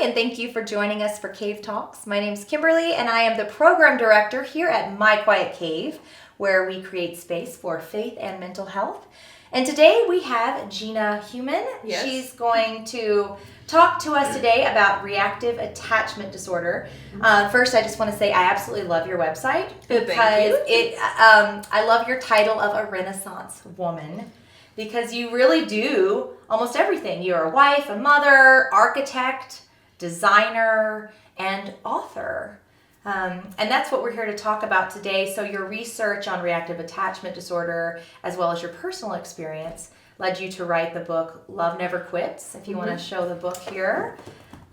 and thank you for joining us for Cave Talks. My name is Kimberly, and I am the program director here at My Quiet Cave, where we create space for faith and mental health. And today we have Gina Heumann. Yes. She's going to talk to us today about reactive attachment disorder. First, I just want to say I absolutely love your website because I love your title of a Renaissance woman, because you really do almost everything. You're a wife, a mother, architect, designer, and author. And that's what we're here to talk about today. So your research on reactive attachment disorder, as well as your personal experience, led you to write the book Love Never Quits. If you want to show the book here.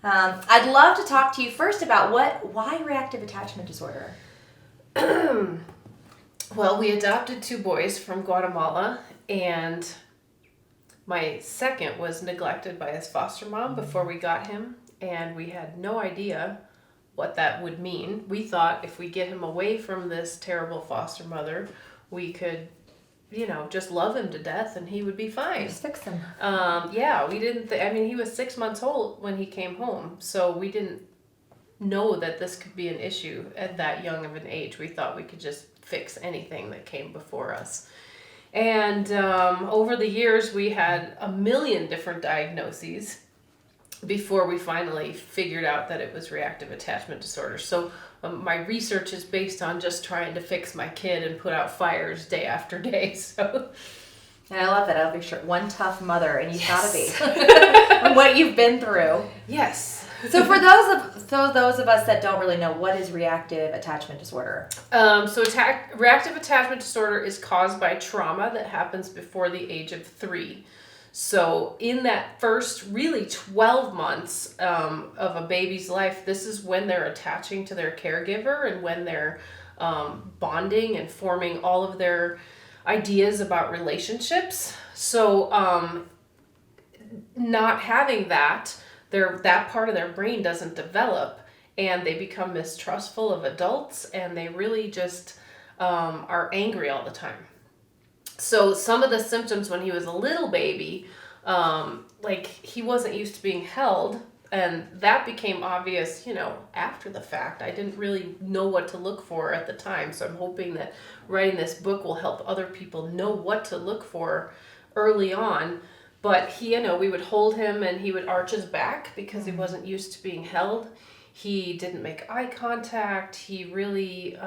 I'd love to talk to you first about why reactive attachment disorder? Well, we adopted 2 boys from Guatemala, and my second was neglected by his foster mom before we got him, and we had no idea what that would mean. We thought if we get him away from this terrible foster mother, we could, just love him to death and he would be fine. Just fix him. We didn't, he was 6 months old when he came home, so we didn't know that this could be an issue at that young of an age. We thought we could just fix anything that came before us. And over the years, we had a million different diagnoses before we finally figured out that it was reactive attachment disorder. So my research is based on just trying to fix my kid and put out fires day after day. So, and I love that. I'll be sure. One tough mother, and you've got to be. From what you've been through. Yes. So for those of us that don't really know, what is reactive attachment disorder? Reactive attachment disorder is caused by trauma that happens before the age of 3. So in that first really 12 months of a baby's life, this is when they're attaching to their caregiver and when they're bonding and forming all of their ideas about relationships. So not having that part of their brain doesn't develop, and they become mistrustful of adults, and they really just are angry all the time. So some of the symptoms when he was a little baby, he wasn't used to being held, and that became obvious, after the fact. I didn't really know what to look for at the time, so I'm hoping that writing this book will help other people know what to look for early on. But we would hold him and he would arch his back because he wasn't used to being held. He didn't make eye contact. He really,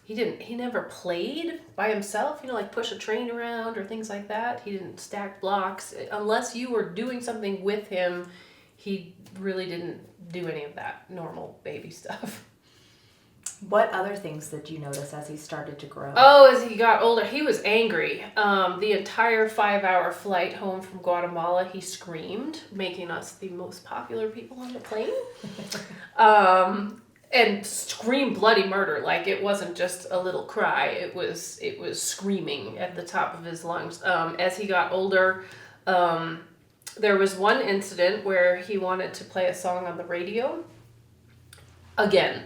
he never played by himself, like push a train around or things like that. He didn't stack blocks. Unless you were doing something with him, he really didn't do any of that normal baby stuff. What other things did you notice as he started to grow? Oh, as he got older, he was angry. The entire 5-hour flight home from Guatemala, he screamed, making us the most popular people on the plane. And screamed bloody murder. Like, it wasn't just a little cry. It was screaming at the top of his lungs. As he got older, there was one incident where he wanted to play a song on the radio. Again.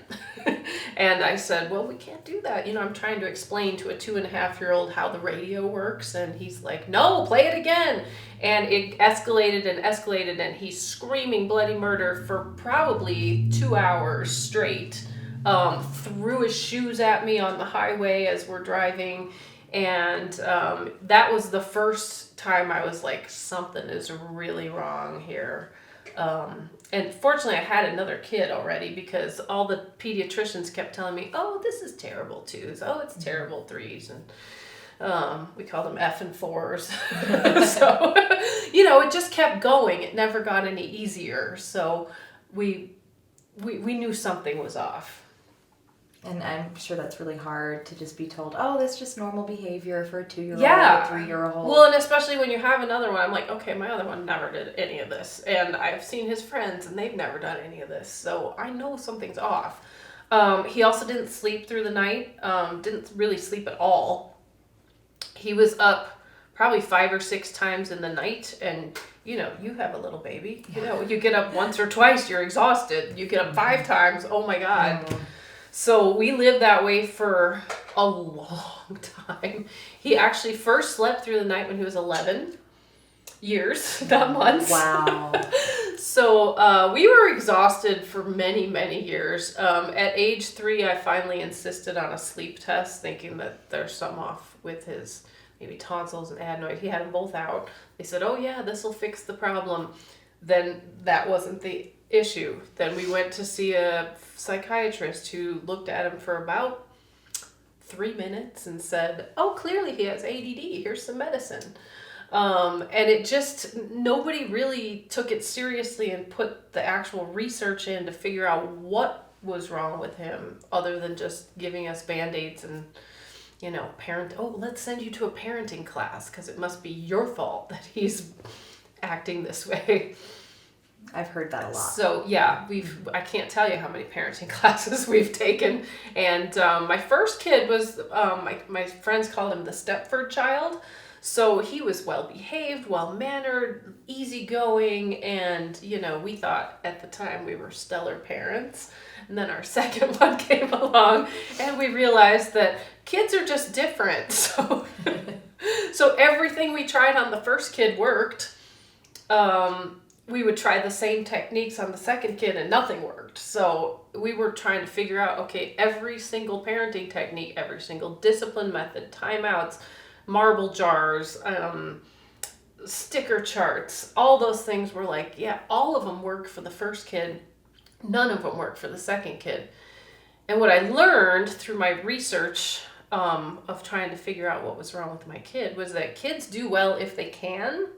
And I said, well, we can't do that. I'm trying to explain to a 2.5-year-old how the radio works. And he's like, no, play it again. And it escalated, and he's screaming bloody murder for probably 2 hours straight. Threw his shoes at me on the highway as we're driving. And that was the first time I was like, something is really wrong here. And fortunately, I had another kid already because all the pediatricians kept telling me, oh, this is terrible 2s. Oh, it's terrible 3s. And we call them F and 4s. So, it just kept going. It never got any easier. So we knew something was off. And I'm sure that's really hard to just be told, oh, that's just normal behavior for a 2-year-old or a 3-year-old. Well, and especially when you have another one, I'm like, okay, my other one never did any of this. And I've seen his friends, and they've never done any of this. So I know something's off. He also didn't sleep through the night, didn't really sleep at all. He was up probably 5 or 6 times in the night, and you have a little baby. You get up once or twice, you're exhausted. You get up 5 times, oh my God. So we lived that way for a long time. He actually first slept through the night when he was 11. years, not months. Wow. So we were exhausted for many, many years. At age 3, I finally insisted on a sleep test, thinking that there's something off with his maybe tonsils and adenoid. He had them both out. They said, oh yeah, this will fix the problem. Then that wasn't the issue. Then we went to see a psychiatrist who looked at him for about 3 minutes and said, oh, clearly he has ADD. Here's some medicine. And it just, nobody really took it seriously and put the actual research in to figure out what was wrong with him, other than just giving us Band-Aids and, let's send you to a parenting class because it must be your fault that he's acting this way. I've heard that a lot. So yeah, I can't tell you how many parenting classes we've taken. And my first kid was, my friends called him the Stepford child. So he was well-behaved, well-mannered, easygoing, and, we thought at the time we were stellar parents. And then our second one came along, and we realized that kids are just different. So, so everything we tried on the first kid worked. We would try the same techniques on the second kid, and nothing worked. So we were trying to figure out, okay, every single parenting technique, every single discipline method, timeouts, marble jars, sticker charts, all those things were like, yeah, all of them work for the first kid. None of them work for the second kid. And what I learned through my research of trying to figure out what was wrong with my kid was that kids do well if they can.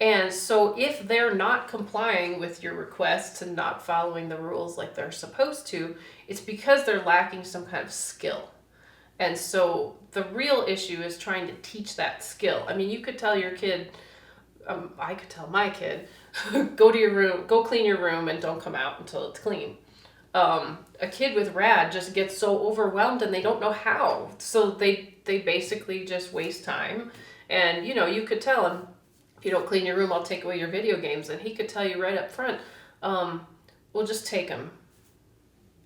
And so if they're not complying with your requests and not following the rules like they're supposed to, it's because they're lacking some kind of skill. And so the real issue is trying to teach that skill. I mean, you could tell your kid, I could tell my kid, go to your room, go clean your room and don't come out until it's clean. A kid with RAD just gets so overwhelmed and they don't know how. So they basically just waste time. And, you could tell him, if you don't clean your room, I'll take away your video games. And he could tell you right up front, well, just take them.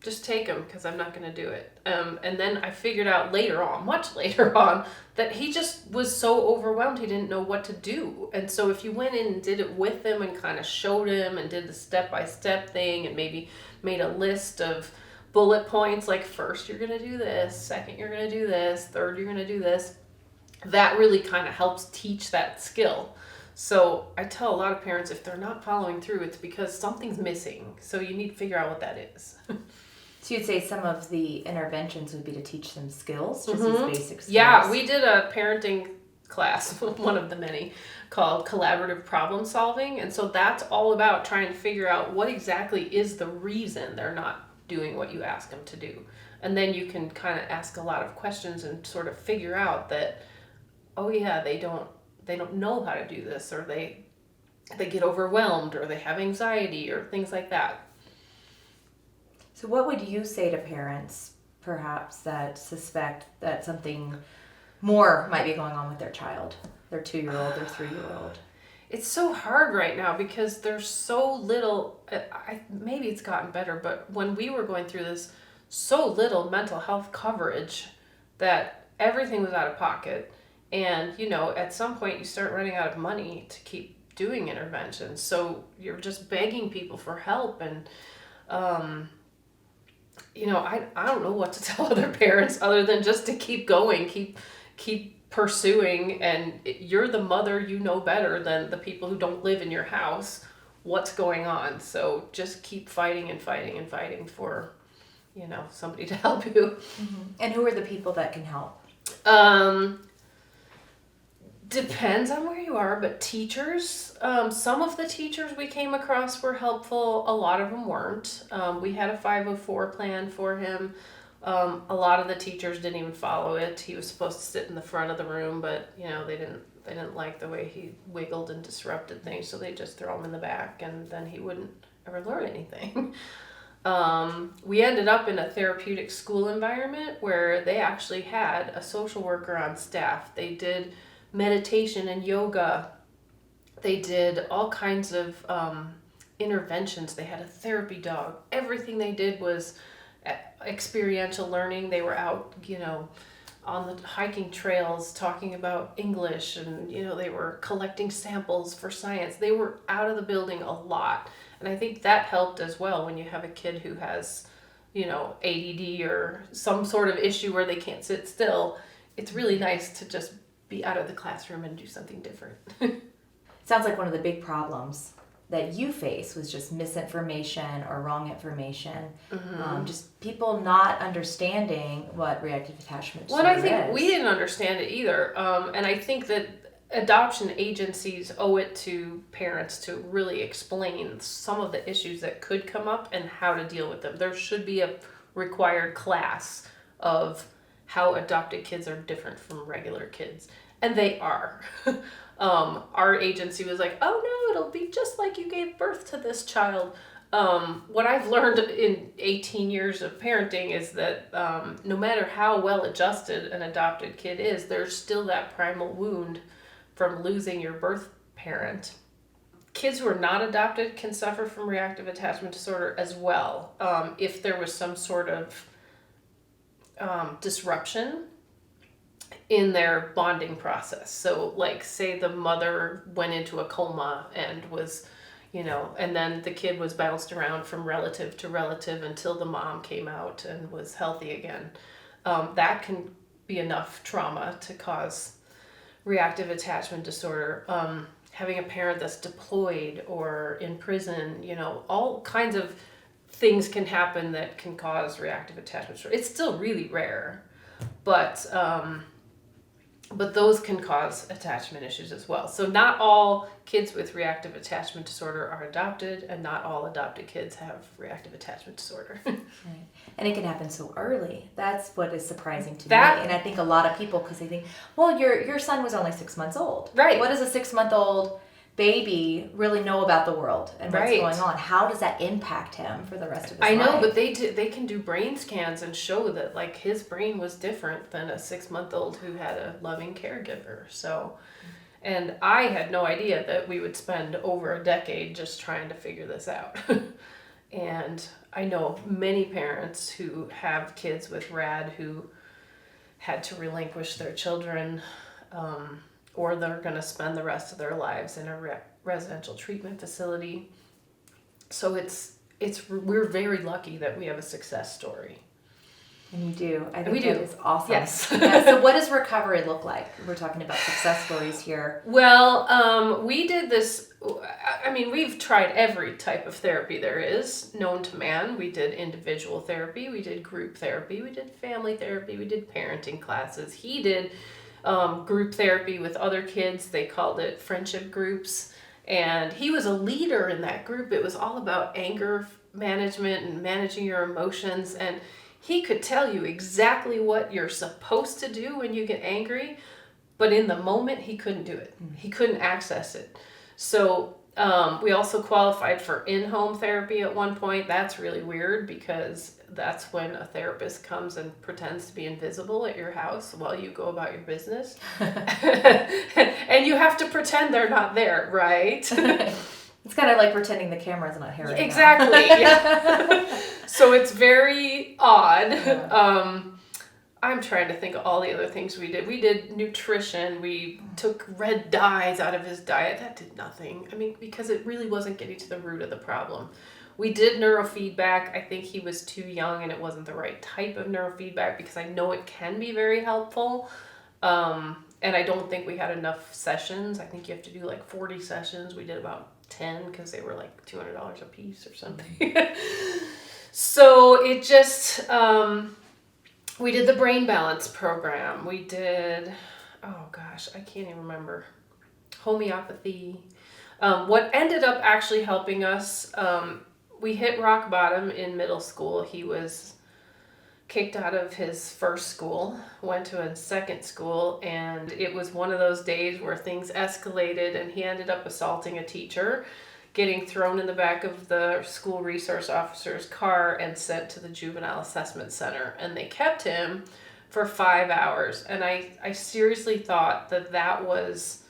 Just take them because I'm not going to do it. And then I figured out later on, much later on, that he just was so overwhelmed he didn't know what to do. And so if you went in and did it with him and kind of showed him and did the step-by-step thing and maybe made a list of bullet points, like first you're going to do this, second you're going to do this, third you're going to do this, that really kind of helps teach that skill. So I tell a lot of parents, if they're not following through, it's because something's missing. So you need to figure out what that is. So you'd say some of the interventions would be to teach them skills, just these basic skills? Yeah, we did a parenting class, one of the many, called Collaborative Problem Solving. And so that's all about trying to figure out what exactly is the reason they're not doing what you ask them to do. And then you can kind of ask a lot of questions and sort of figure out that, oh yeah, they don't know how to do this, or they get overwhelmed, or they have anxiety, or things like that. So what would you say to parents, perhaps, that suspect that something more might be going on with their child, their 2-year-old, their 3-year-old? It's so hard right now because there's so little, maybe it's gotten better, but when we were going through this, so little mental health coverage that everything was out of pocket. And, at some point you start running out of money to keep doing interventions. So you're just begging people for help. And, I don't know what to tell other parents other than just to keep going, keep pursuing. And you're the mother, you know better than the people who don't live in your house what's going on. So just keep fighting and fighting and fighting for, somebody to help you. Mm-hmm. And who are the people that can help? Depends on where you are, but teachers, some of the teachers we came across were helpful. A lot of them weren't. We had a 504 plan for him. A lot of the teachers didn't even follow it. He was supposed to sit in the front of the room, but they didn't like the way he wiggled and disrupted things, so they just throw him in the back, and then he wouldn't ever learn anything. We ended up in a therapeutic school environment where they actually had a social worker on staff. They did meditation and yoga. They did all kinds of interventions. They had a therapy dog. Everything they did was experiential learning. They were out, on the hiking trails talking about English, and they were collecting samples for science. They were out of the building a lot, and I think that helped as well when you have a kid who has ADD or some sort of issue where they can't sit still. It's really nice to just be out of the classroom and do something different. Sounds like one of the big problems that you face was just misinformation or wrong information. Just people not understanding what reactive attachment disorder is. Well, I think we didn't understand it either. And I think that adoption agencies owe it to parents to really explain some of the issues that could come up and how to deal with them. There should be a required class of how adopted kids are different from regular kids. And they are. Our agency was like, oh no, it'll be just like you gave birth to this child. What I've learned in 18 years of parenting is that no matter how well adjusted an adopted kid is, there's still that primal wound from losing your birth parent. Kids who are not adopted can suffer from reactive attachment disorder as well. If there was some sort of disruption in their bonding process. So like say the mother went into a coma and was, and then the kid was bounced around from relative to relative until the mom came out and was healthy again. That can be enough trauma to cause reactive attachment disorder. Having a parent that's deployed or in prison, all kinds of things can happen that can cause reactive attachment disorder. It's still really rare, but those can cause attachment issues as well. So not all kids with reactive attachment disorder are adopted, and not all adopted kids have reactive attachment disorder. Right. And it can happen so early. That's what is surprising to me. And I think a lot of people, because they think, well, your son was only 6 months old. Right. What does a 6-month-old baby really know about the world and what's going on? How does that impact him for the rest of his life? I know, but they can do brain scans and show that like his brain was different than a 6-month-old who had a loving caregiver. So, and I had no idea that we would spend over a decade just trying to figure this out. And I know many parents who have kids with RAD who had to relinquish their children, or they're going to spend the rest of their lives in a residential treatment facility. So we're very lucky that we have a success story. And you do. I think that is awesome. Yes. Yeah, so what does recovery look like? We're talking about success stories here. Well, we did this. I mean, we've tried every type of therapy there is known to man. We did individual therapy. We did group therapy. We did family therapy. We did parenting classes. He did group therapy with other kids. They called it friendship groups. And he was a leader in that group. It was all about anger management and managing your emotions. And he could tell you exactly what you're supposed to do when you get angry, but in the moment he couldn't do it. He couldn't access it. So we also qualified for in-home therapy at one point. That's really weird because that's when a therapist comes and pretends to be invisible at your house while you go about your business. And you have to pretend they're not there, right? It's kind of like pretending the camera's not here right exactly. now. Yeah. So it's very odd. Yeah. I'm trying to think of all the other things we did. We did nutrition. We took red dyes out of his diet. That did nothing. I mean, because it really wasn't getting to the root of the problem. We did neurofeedback. I think he was too young and it wasn't the right type of neurofeedback because I know it can be very helpful. And I don't think we had enough sessions. I think you have to do like 40 sessions. We did about 10 because they were like $200 a piece or something. So it just, we did the brain balance program. We did, oh gosh, I can't even remember. Homeopathy. What ended up actually helping us, we hit rock bottom in middle school. He was kicked out of his first school, went to a second school, and it was one of those days where things escalated and he ended up assaulting a teacher, getting thrown in the back of the school resource officer's car and sent to the juvenile assessment center. And they kept him for 5 hours. And I seriously thought that was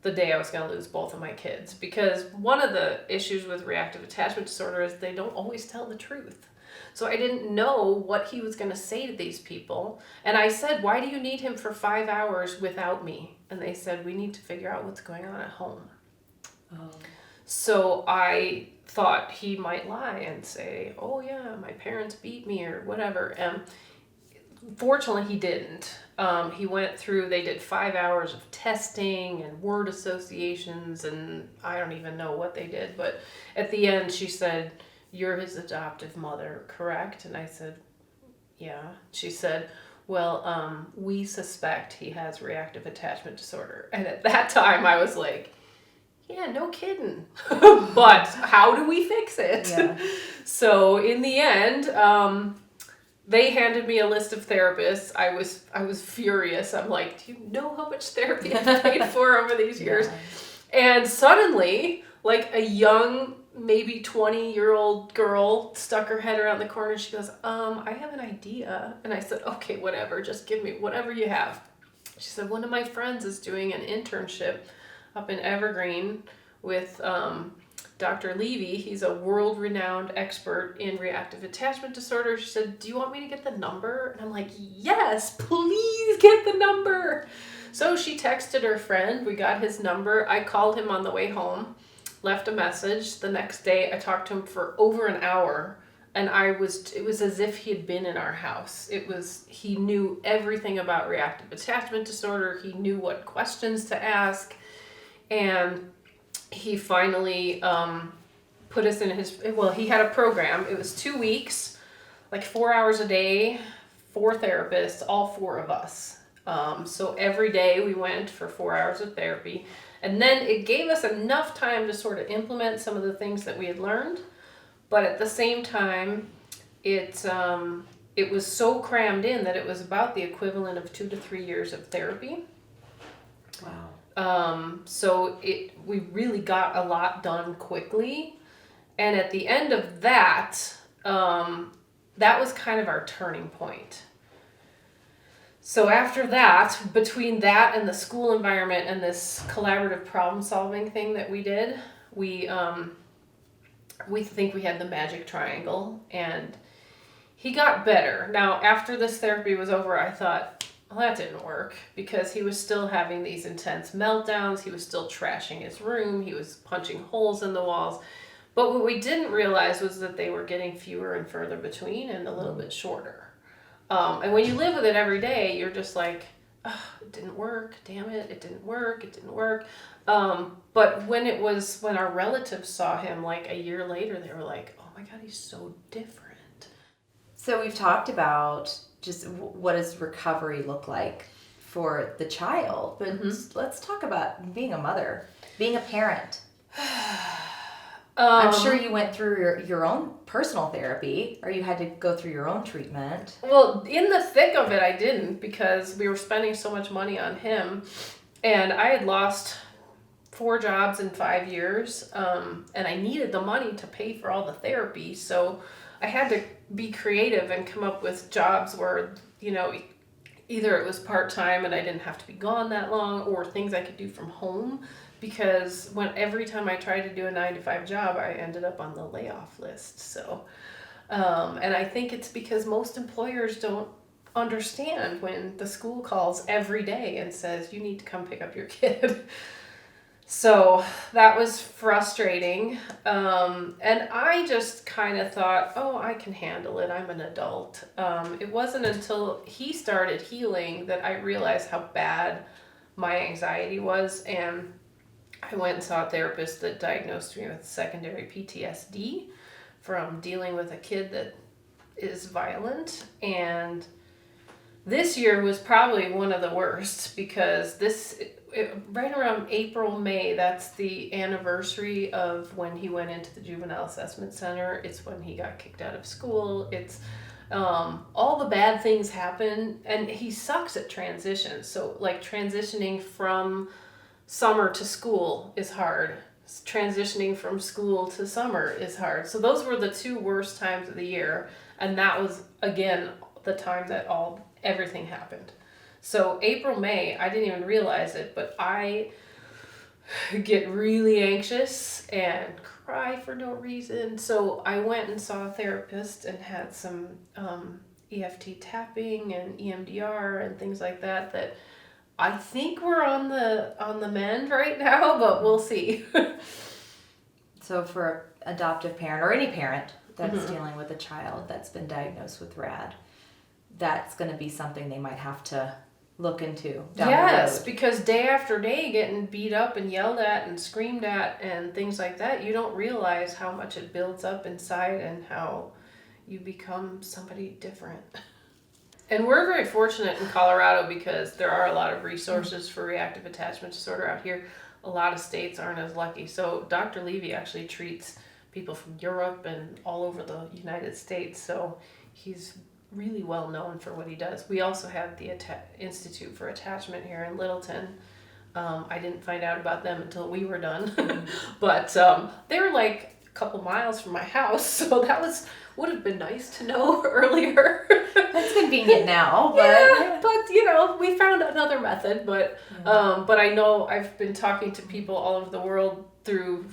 the day I was going to lose both of my kids. Because one of the issues with reactive attachment disorder is they don't always tell the truth. So I didn't know what he was going to say to these people. And I said, why do you need him for 5 hours without me? And they said, we need to figure out what's going on at home. Oh. So I thought he might lie and say, oh yeah, my parents beat me or whatever. And fortunately he didn't. He went through, they did 5 hours of testing and word associations, and I don't even know what they did. But at the end she said, you're his adoptive mother, correct? And I said, yeah. She said, well, we suspect he has reactive attachment disorder. And at that time I was like, yeah, no kidding. But how do we fix it? Yeah. So in the end, they handed me a list of therapists. I was furious. I'm like, do you know how much therapy I've paid for over these years? Yeah. And suddenly, like a young, maybe 20-year-old girl stuck her head around the corner and she goes, I have an idea. And I said, okay, whatever, just give me whatever you have. She said, one of my friends is doing an internship up in Evergreen with Dr. Levy. He's a world-renowned expert in reactive attachment disorder. She said, do you want me to get the number? And I'm like, yes, please get the number. So she texted her friend. We got his number. I called him on the way home, left a message. The next day, I talked to him for over an hour. And it was as if he had been in our house. He knew everything about reactive attachment disorder. He knew what questions to ask. And he finally put us in he had a program. It was 2 weeks, like 4 hours a day, 4 therapists, all 4 of us. So every day we went for 4 hours of therapy. And then it gave us enough time to sort of implement some of the things that we had learned. But at the same time, it was so crammed in that it was about the equivalent of 2 to 3 years of therapy. Wow. So we really got a lot done quickly. And at the end of that, that was kind of our turning point. So after that, between that and the school environment and this collaborative problem solving thing that we did, we think we had the magic triangle, and he got better. Now, after this therapy was over, I thought, well, that didn't work, because he was still having these intense meltdowns. He was still trashing his room. He was punching holes in the walls. But what we didn't realize was that they were getting fewer and further between and a little bit shorter. And when you live with it every day, you're just like, oh, it didn't work. Damn it. It didn't work. It didn't work. But when our relatives saw him like a year later, they were like, oh my God, he's so different. So we've talked about just what does recovery look like for the child, but let's talk about being a mother, being a parent. I'm sure you went through your own personal therapy, or you had to go through your own treatment. Well, in the thick of it, I didn't, because we were spending so much money on him, and I had lost 4 jobs in 5 years, and I needed the money to pay for all the therapy, so I had to be creative and come up with jobs where, either it was part-time and I didn't have to be gone that long, or things I could do from home, because every time I tried to do a 9-to-5 job, I ended up on the layoff list. So, and I think it's because most employers don't understand when the school calls every day and says, you need to come pick up your kid. So that was frustrating. And I just kind of thought, oh, I can handle it. I'm an adult. It wasn't until he started healing that I realized how bad my anxiety was. And I went and saw a therapist that diagnosed me with secondary PTSD from dealing with a kid that is violent. And this year was probably one of the worst, because right around April, May, that's the anniversary of when he went into the juvenile assessment center. It's when he got kicked out of school. It's all the bad things happen, and he sucks at transitions. So like transitioning from summer to school is hard. Transitioning from school to summer is hard. So those were the 2 worst times of the year, and that was again the time that everything happened. So April, May, I didn't even realize it, but I get really anxious and cry for no reason. So I went and saw a therapist and had some EFT tapping and EMDR and things like that I think we're on the mend right now, but we'll see. So for an adoptive parent or any parent that's dealing with a child that's been diagnosed with RAD, that's going to be something they might have to look into down the road. Because day after day getting beat up and yelled at and screamed at and things like that, you don't realize how much it builds up inside and how you become somebody different. And we're very fortunate in Colorado because there are a lot of resources for reactive attachment disorder out here. A lot of states aren't as lucky. So Dr. Levy actually treats people from Europe and all over the United States. So he's really well known for what he does. We also have the Institute for Attachment here in Littleton. I didn't find out about them until we were done. But they were like a couple miles from my house. So that would have been nice to know earlier. That's convenient now, but yeah, but we found another method. But but I know I've been talking to people all over the world through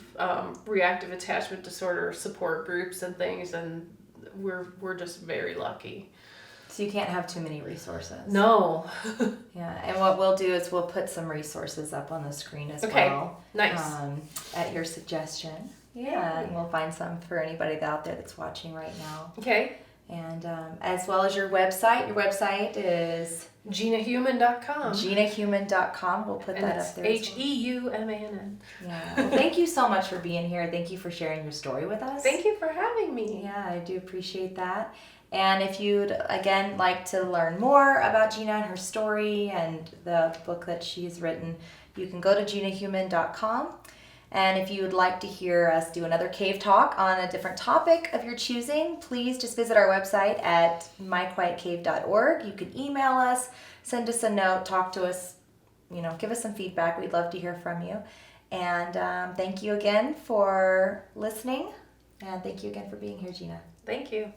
reactive attachment disorder support groups and things, and we're just very lucky. So you can't have too many resources. No. Yeah, and what we'll do is we'll put some resources up on the screen as well. Nice. At your suggestion. Yeah, and we'll find some for anybody out there that's watching right now. Okay. And as well as your website. Your website is GinaHeumann.com. GinaHeumann.com. We'll put that up there. HEUMANN. Yeah. Well, thank you so much for being here. Thank you for sharing your story with us. Thank you for having me. Yeah, I do appreciate that. And if you'd, again, like to learn more about Gina and her story and the book that she's written, you can go to GinaHeumann.com. And if you would like to hear us do another cave talk on a different topic of your choosing, please just visit our website at myquietcave.org. You can email us, send us a note, talk to us, give us some feedback. We'd love to hear from you. And thank you again for listening. And thank you again for being here, Gina. Thank you.